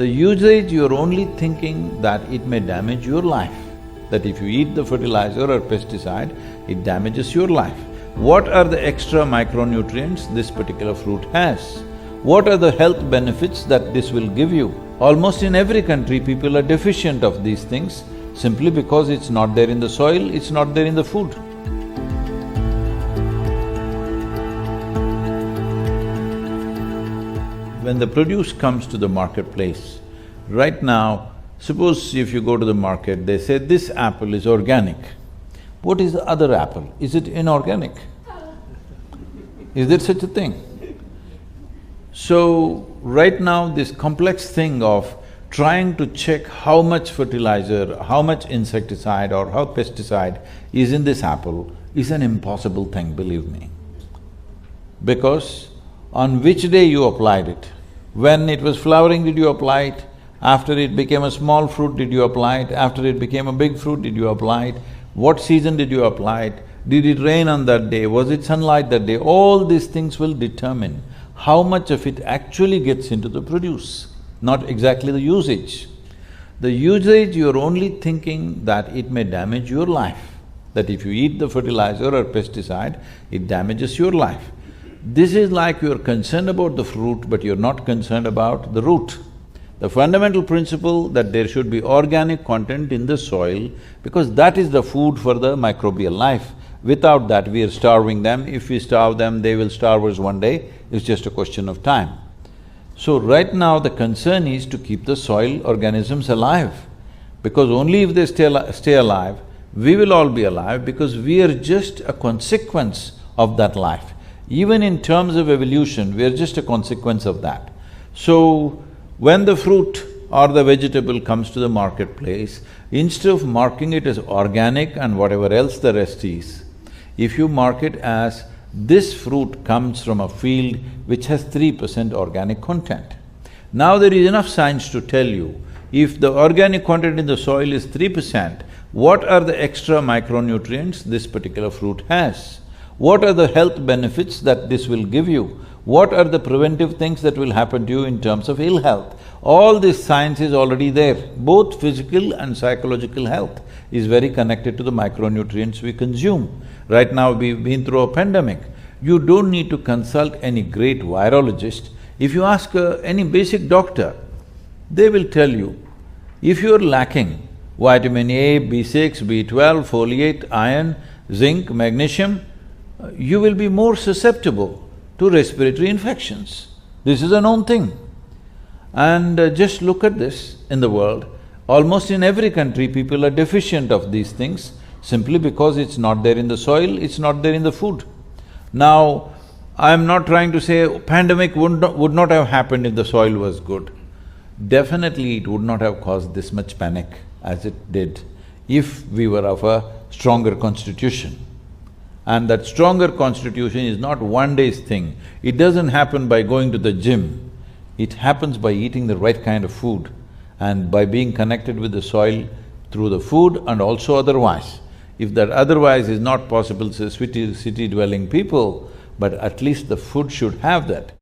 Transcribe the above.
The usage, you're only thinking that it may damage your life, that if you eat the fertilizer or pesticide, it damages your life. What are the extra micronutrients this particular fruit has? What are the health benefits that this will give you? Almost in every country, people are deficient of these things simply because it's not there in the soil, it's not there in the food. When the produce comes to the marketplace, right now, suppose if you go to the market, they say this apple is organic. What is the other apple? Is it inorganic? Is there such a thing? So, right now this complex thing of trying to check how much fertilizer, how much insecticide or how pesticide is in this apple is an impossible thing, believe me. Because on which day you applied it? When it was flowering, did you apply it? After it became a small fruit, did you apply it? After it became a big fruit, did you apply it? What season did you apply it? Did it rain on that day? Was it sunlight that day? All these things will determine how much of it actually gets into the produce, not exactly the usage. The usage, you're only thinking that it may damage your life, that if you eat the fertilizer or pesticide, it damages your life. This is like you're concerned about the fruit, but you're not concerned about the root. The fundamental principle that there should be organic content in the soil, because that is the food for the microbial life. Without that, we are starving them. If we starve them, they will starve us one day. It's just a question of time. So right now the concern is to keep the soil organisms alive, because only if they stay alive, we will all be alive, because we are just a consequence of that life. Even in terms of evolution, we are just a consequence of that. So, when the fruit or the vegetable comes to the marketplace, instead of marking it as organic and whatever else the rest is, if you mark it as this fruit comes from a field which has 3% organic content. Now there is enough science to tell you, if the organic content in the soil is 3%, what are the extra micronutrients this particular fruit has? What are the health benefits that this will give you? What are the preventive things that will happen to you in terms of ill health? All this science is already there. Both physical and psychological health is very connected to the micronutrients we consume. Right now we've been through a pandemic. You don't need to consult any great virologist. If you ask any basic doctor, they will tell you, if you're lacking vitamin A, B6, B12, folate, iron, zinc, magnesium, you will be more susceptible to respiratory infections. This is a known thing. And just look at this in the world, almost in every country people are deficient of these things simply because it's not there in the soil, it's not there in the food. Now, I'm not trying to say pandemic would not have happened if the soil was good. Definitely it would not have caused this much panic as it did if we were of a stronger constitution. And that stronger constitution is not one day's thing. It doesn't happen by going to the gym. It happens by eating the right kind of food and by being connected with the soil through the food and also otherwise. If that otherwise is not possible, say city-dwelling people, but at least the food should have that.